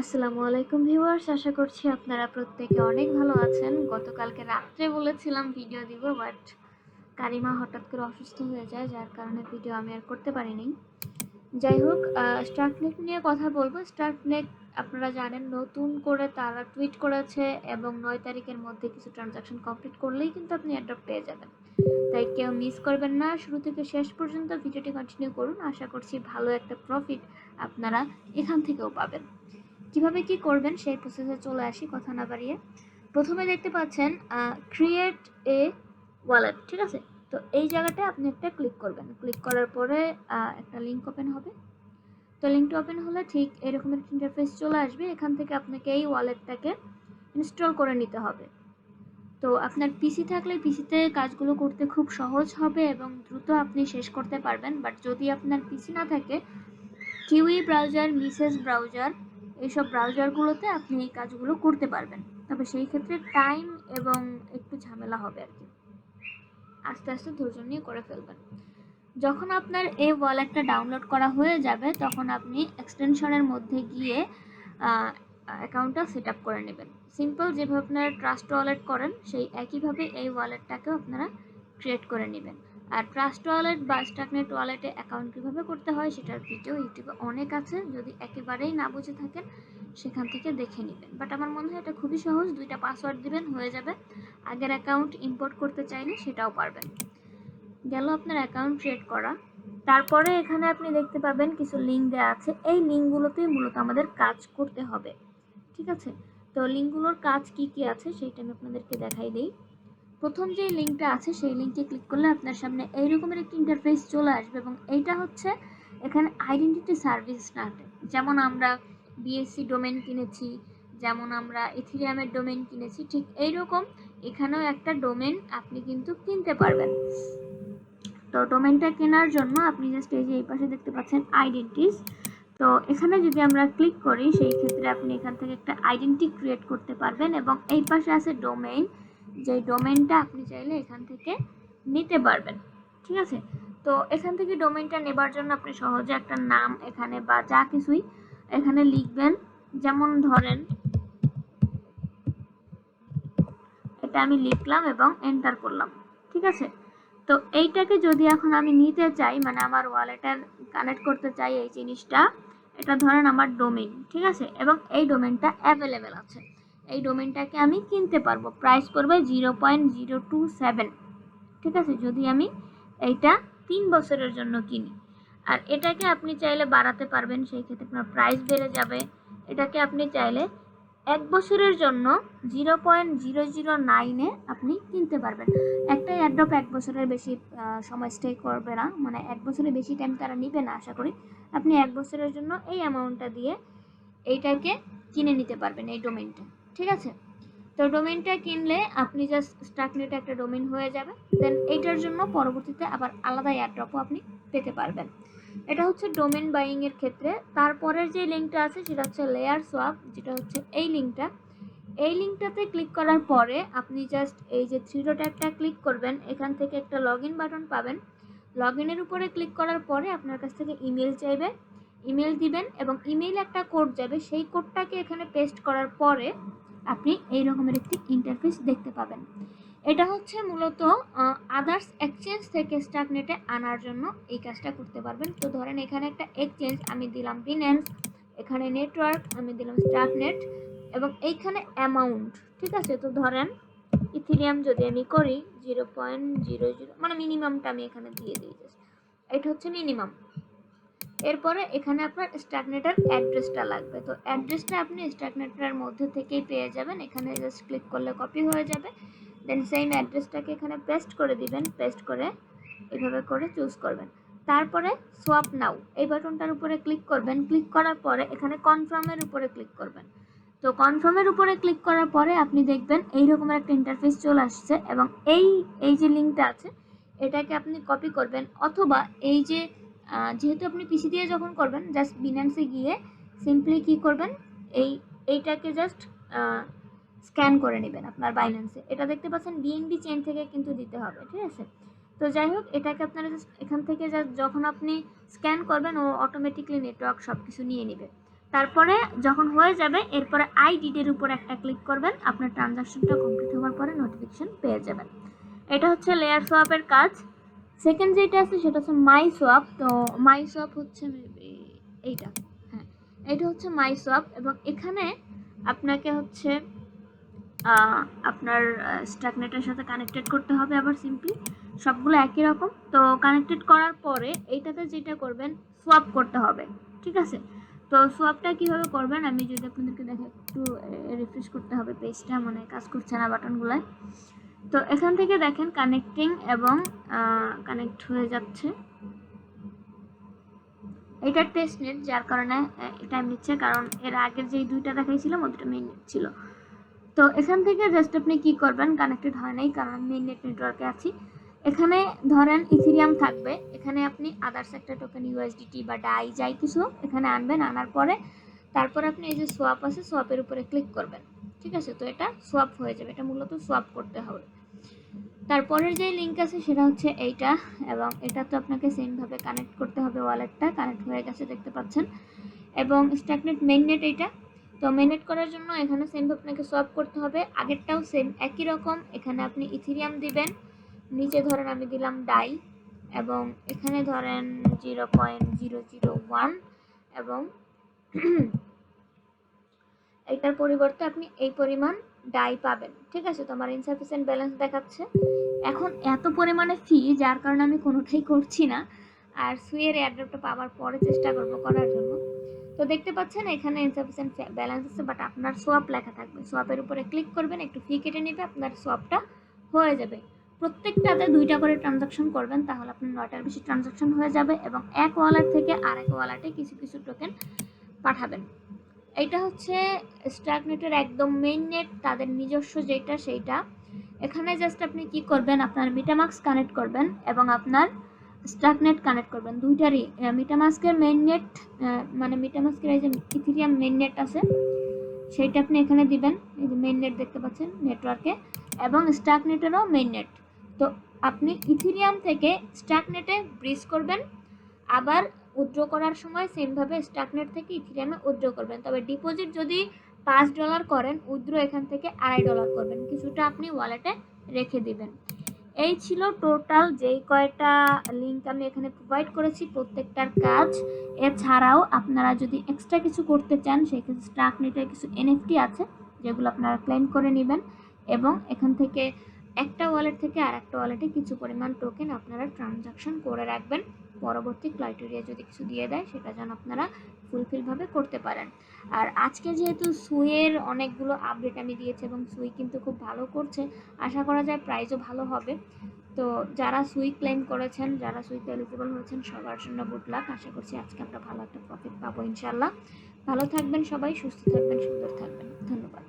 আসসালামুআলাইকুম viewers, আশা করছি আপনারা প্রত্যেকে অনেক ভালো আছেন। গতকালকে রাত্রে বলেছিলাম ভিডিও দিব, বাট কারিমা হঠাৎ করে অসুস্থ হয়ে যায়, যার কারণে ভিডিও আমি আর করতে পারিনি। যাই হোক, স্টার্কনেট নিয়ে কথা বলবো। স্টার্কনেট আপনারা জানেন নতুন করে তারা টুইট করেছে এবং 9 তারিখের মধ্যে কিছু ট্রানজাকশন কমপ্লিট করলেই কিন্তু আপনি অ্যাড্রপ পেয়ে যাবেন। তাই কেউ মিস করবেন না, শুরু থেকে শেষ পর্যন্ত ভিডিওটি কন্টিনিউ করুন। আশা করছি ভালো একটা প্রফিট আপনারা এখান থেকেও পাবেন। কিভাবে কি করবেন সেই প্রসেসে চলে আসি কথা না বাড়িয়ে। প্রথমে দেখতে পাচ্ছেন ক্রিয়েট এ ওয়ালেট, ঠিক আছে? তো এই জায়গাটা আপনি একটা ক্লিক করবেন। ক্লিক করার পরে একটা লিঙ্ক ওপেন হবে। তো লিঙ্কটা ওপেন হলে ঠিক এরকম একটা ইন্টারফেস চলে আসবে। এখান থেকে আপনাকে এই ওয়ালেটটাকে ইনস্টল করে নিতে হবে। তো আপনার পিসি থাকলে পিসিতে কাজগুলো করতে খুব সহজ হবে এবং দ্রুত আপনি শেষ করতে পারবেন। বাট যদি আপনার পিসি না থাকে, কিউই ব্রাউজার, মিসেস ব্রাউজার, এইসব ব্রাউজারগুলোতে আপনি এই কাজগুলো করতে পারবেন। তবে সেই ক্ষেত্রে টাইম এবং একটু ঝামেলা হবে আর কি। আস্তে আস্তে ধৈর্য নিয়ে করে ফেলবেন। যখন আপনার এই ওয়ালেটটা ডাউনলোড করা হয়ে যাবে, তখন আপনি এক্সটেনশনের মধ্যে গিয়ে অ্যাকাউন্টটা সেট আপ করে নেবেন। সিম্পল যেভাবে আপনারা ট্রাস্ট ওয়ালেট করেন, সেই একইভাবে এই ওয়ালেটটাকেও আপনারা ক্রিয়েট করে নেবেন। আর ট্রাস্ট ওয়ালেট বা স্টাকনেট ওয়ালেটে অ্যাকাউন্ট কীভাবে করতে হয় সেটার ভিডিও ইউটিউবে অনেক আছে, যদি একেবারেই না বুঝে থাকেন সেখান থেকে দেখে নেবেন। বাট আমার মনে হয় এটা খুবই সহজ, 2টা পাসওয়ার্ড দিবেন, হয়ে যাবে। আগের অ্যাকাউন্ট ইম্পোর্ট করতে চাইলে সেটাও পারবেন। গেল আপনার অ্যাকাউন্ট ক্রিয়েট করা। তারপরে এখানে আপনি দেখতে পাবেন কিছু লিঙ্ক দেওয়া আছে। এই লিঙ্কগুলোতেই মূলত আমাদের কাজ করতে হবে, ঠিক আছে? তো লিঙ্কগুলোর কাজ কি কি আছে সেইটা আমি আপনাদেরকে দেখাই দিই। প্রথম যে লিঙ্কটা আছে সেই লিঙ্কে ক্লিক করলে আপনার সামনে এইরকমের একটি ইন্টারফেস চলে আসবে এবং এইটা হচ্ছে এখানে আইডেন্টিটি সার্ভিস স্টার্টে। যেমন আমরা বিএসসি ডোমেন কিনেছি, যেমন আমরা ইথিরিয়ামের ডোমেন কিনেছি, ঠিক এইরকম এখানেও একটা ডোমেন আপনি কিন্তু কিনতে পারবেন। তো ডোমেনটা কেনার জন্য আপনি জাস্ট এই যে এই পাশে দেখতে পাচ্ছেন আইডেন্টিস, তো এখানে যদি আমরা ক্লিক করি সেই ক্ষেত্রে আপনি এখান থেকে একটা আইডেন্টি ক্রিয়েট করতে পারবেন এবং এই পাশে আছে ডোমেইন, যে ডোমেইনটা আপনি চাইলে এখান থেকে নিতে পারবেন, ঠিক আছে? তো এখান থেকে ডোমেইনটা নেবার জন্য আপনি সহজে একটা নাম এখানে বা যা কিছুই এখানে লিখবেন। যেমন ধরেন এটা আমি লিখলাম এবং এন্টার করলাম, ঠিক আছে? তো এইটাকে যদি এখন আমি নিতে চাই, মানে আমার ওয়ালেটে কানেক্ট করতে চাই এই জিনিসটা, এটা ধরেন আমার ডোমেইন, ঠিক আছে? এবং এই ডোমেইনটা অ্যাভেলেবেল আছে, এই ডোমেইনটাকে আমি কিনতে পারবো। প্রাইস পড়বে 0.027, ঠিক আছে? যদি আমি এইটা 3 বছরের জন্য কিনি। আর এটাকে আপনি চাইলে বাড়াতে পারবেন, সেই ক্ষেত্রে আপনার প্রাইস বেড়ে যাবে। এটাকে আপনি চাইলে 1 বছরের জন্য 0.009-এ আপনি কিনতে পারবেন। একটা এয়ারড্রপ 1 বছরের বেশি সময় স্টে করবে না, মানে 1 বছরের বেশি টাইম তারা নিবে না আশা করি। আপনি 1 বছরের জন্য এই অ্যামাউন্টটা দিয়ে এইটাকে কিনে নিতে পারবেন, এই ডোমেইনটা, ঠিক আছে? তো ডোমেইনটা কিনলে আপনি জাস্ট স্টাকনেটে একটা ডোমেইন হয়ে যাবে। দেন এইটার জন্য পরবর্তীতে আবার আলাদা এয়ারড্রপও আপনি পেতে পারবেন। এটা হচ্ছে ডোমেইন বাইং এর ক্ষেত্রে। তারপরের যে লিঙ্কটা আছে সেটা হচ্ছে লেয়ার সোয়াপ, যেটা হচ্ছে এই লিঙ্কটা। এই লিঙ্কটাতে ক্লিক করার পরে আপনি জাস্ট এই যে থ্রি ডট একটা ক্লিক করবেন, এখান থেকে একটা লগ ইন বাটন পাবেন। লগ ইনের উপরে ক্লিক করার পরে আপনার কাছ থেকে ইমেল চাইবে, ইমেল দিবেন এবং ইমেইলে একটা কোড যাবে, সেই কোডটাকে এখানে পেস্ট করার পরে আপনি এই রকমের একটি ইন্টারফেস দেখতে পাবেন। এটা হচ্ছে মূলত আদার্স এক্সচেঞ্জ থেকে স্টাকনেটে আনার জন্য এই কাজটা করতে পারবেন। তো ধরেন এখানে একটা এক্সচেঞ্জ আমি দিলাম বিন্যান্স, এখানে নেটওয়ার্ক আমি দিলাম স্টাকনেট এবং এইখানে অ্যামাউন্ট, ঠিক আছে? তো ধরেন ইথিরিয়াম যদি আমি করি 0.00, মানে মিনিমামটা আমি এখানে দিয়ে দিই, জাস্ট এটা হচ্ছে মিনিমাম। এরপরে এখানে আপনার স্টাকনেটের অ্যাড্রেসটা লাগবে। তো অ্যাড্রেসটা আপনি স্টাকনেটের মধ্যে থেকেই পেয়ে যাবেন, এখানে জাস্ট ক্লিক করলে কপি হয়ে যাবে। দেন সেম অ্যাড্রেসটাকে এখানে পেস্ট করে দিবেন, পেস্ট করে এভাবে করে চুজ করবেন। তারপরে সোয়াপ নাও এই বাটনটার উপরে ক্লিক করবেন। ক্লিক করার পরে এখানে কনফার্মের উপরে ক্লিক করবেন। তো কনফার্মের উপরে ক্লিক করার পরে আপনি দেখবেন এইরকম একটা ইন্টারফেস চলে আসছে এবং এই যে লিঙ্কটা আছে এটাকে আপনি কপি করবেন, অথবা এই যে যেহেতু আপনি পিসি দিয়ে যখন করবেন, জাস্ট বিন্যান্সে গিয়ে সিম্পলি কি করবেন, এইটাকে জাস্ট স্ক্যান করে নেবেন আপনার বাইন্যান্সে। এটা দেখতে পাচ্ছেন বিএনবি চেইন থেকে কিন্তু দিতে হবে, ঠিক আছে? তো যাই হোক, এটাকে আপনারা জাস্ট এখান থেকে যখন আপনি স্ক্যান করবেন ও অটোমেটিকলি নেটওয়ার্ক সব কিছু নিয়ে নেবে। তারপরে যখন হয়ে যাবে এরপরে আই ডিডের উপর একটা ক্লিক করবেন, আপনার ট্রানজাকশনটা কমপ্লিট হওয়ার পরে নোটিফিকেশন পেয়ে যাবেন। এটা হচ্ছে লেয়ার সোয়াপের কাজ। সেকেন্ড যেটা আছে সেটা হচ্ছে মাই সোয়াপ। তো মাই সোয়াপ হচ্ছে এইটা, হ্যাঁ এটা হচ্ছে মাই সোয়াপ, এবং এখানে আপনাকে হচ্ছে আপনার স্টাকনেটের সাথে কানেক্টেড করতে হবে। আবার সিম্পলি সবগুলো একই রকম। তো কানেক্টেড করার পরে এইটাতে যেটা করবেন সোয়াপ করতে হবে, ঠিক আছে। তো সোয়াপটা কিভাবে করবেন আমি যদি আপনাদেরকে দেখে, একটু রিফ্রেশ করতে হবে পেজটা, মানে কাজ করছে না বাটনগুলোয়। তো এখান থেকে দেখেন কানেক্টিং এবং কানেক্ট হয়ে যাচ্ছে। এটা টেস্ট নেট, যার কারণে টাইম নিচ্ছে, কারণ এর আগের যে দুইটা দেখাইছিলাম ওটা মেইন নেট ছিল। তো এখান থেকে জাস্ট আপনি কি করবেন, কানেক্টেড হয় নাই কারণ আমি মেইন নেট নেটওয়ার্কে আছি। এখানে ধরেন ইথেরিয়াম থাকবে, এখানে আপনি আদার্স একটা টোকেন ইউএসডিটি বা ডাই যাই কিছু এখানে আনবেন। আনার পরে তারপর আপনি এই যে সোয়াপ আছে সোয়াপের উপরে ক্লিক করবেন, ঠিক আছে। তো এটা সোয়াপ হয়ে যাবে, এটা মূলত সোয়াপ করতে হবে। তারপরের যে লিঙ্ক আছে সেটা হচ্ছে এইটা, এবং এটা তো আপনাকে সেমভাবে কানেক্ট করতে হবে। ওয়ালেটটা কানেক্ট হয়ে গেছে দেখতে পাচ্ছেন, এবং স্টাকনেট মেইন নেট এইটা। তো মেইননেট করার জন্য এখানে সেমভাবে আপনাকে সোয়াপ করতে হবে, আগেরটাও সেম একই রকম। এখানে আপনি ইথেরিয়াম দিবেন, নিচে ধরেন আমি দিলাম ডাই, এবং এখানে ধরেন 0.001, এবং এটার পরিবর্তে আপনি এই পরিমাণ ডাই পাবেন, ঠিক আছে। তো আমার ইনসাফিসিয়েন্ট ব্যালেন্স দেখাচ্ছে এখন এত পরিমাণে ফি, যার কারণে আমি কোনোটাই করছি না। আর সুইয়ের এয়ারড্রপটা পাওয়ার পরে চেষ্টা করব করার জন্য। তো দেখতে পাচ্ছেন এখানে ইনসাফিসিয়েন্ট ব্যালেন্স আছে, বাট আপনার সোয়াপ লেখা থাকবে। সোয়াপের উপরে ক্লিক করবেন, একটু ফি কেটে নেবে, আপনার সোয়াপটা হয়ে যাবে। প্রত্যেকটাতে 2টা করে ট্রানজাকশন করবেন, তাহলে আপনার 9টার বেশি ট্রানজাকশন হয়ে যাবে, এবং এক ওয়ালেট থেকে আরেক ওয়ালেটে কিছু কিছু টোকেন পাঠাবেন। এটা হচ্ছে স্টারনেটের একদম মেইন নেট, তাদের নিজস্ব যেটা সেইটা। এখানে জাস্ট আপনি কি করবেন, আপনার মিটামাস্ক কানেক্ট করবেন এবং আপনার স্টারনেট কানেক্ট করবেন, দুইটারই। মিটামাস্কের মেইন নেট, মানে মিটামাস্কের এই যে ইথেরিয়াম মেইন নেট আছে সেইটা আপনি এখানে দিবেন, এই যে মেইন নেট দেখতে পাচ্ছেন নেটওয়ার্কে, এবং স্টারনেটেরও মেইন নেট। তো আপনি ইথেরিয়াম থেকে স্টারনেটে ব্রিজ করবেন, আবার উইথড্র করার সময় সেমভাবে স্টাকনেট থেকে ইথেরিয়ামে উইথড্র করবেন। তবে ডিপোজিট যদি $5 করেন, উইথড্র এখান থেকে $2.5 করবেন, কিছুটা আপনি ওয়ালেটে রেখে দিবেন। এই ছিল টোটাল যেই কয়টা লিঙ্ক আমি এখানে প্রোভাইড করেছি প্রত্যেকটার কাজ। এছাড়াও আপনারা যদি এক্সট্রা কিছু করতে চান, সেক্ষেত্রে স্টাকনেটের কিছু এনএফটি আছে যেগুলো আপনারা ক্লেম করে নেবেন, এবং এখান থেকে একটা ওয়ালেট থেকে আর একটা ওয়ালেটে কিছু পরিমাণ টোকেন আপনারা ট্রানজাকশন করে রাখবেন। পরবর্তী ক্রাইটেরিয়া যদি কিছু দিয়ে দেয় সেটা যেন আপনারা ফুলফিলভাবে করতে পারেন। আর আজকে যেহেতু সুইয়ের অনেকগুলো আপডেট আমি দিয়েছি, এবং সুই কিন্তু খুব ভালো করছে, আশা করা যায় প্রাইসও ভালো হবে। তো যারা সুই ক্লেম করেছেন, যারা সুইতে এলিজিবল হয়েছেন, সবার জন্য গুড লাক। আশা করছি আজকে আমরা ভালো একটা প্রফিট পাবো ইনশাল্লাহ। ভালো থাকবেন সবাই, সুস্থ থাকবেন, সুন্দর থাকবেন। ধন্যবাদ।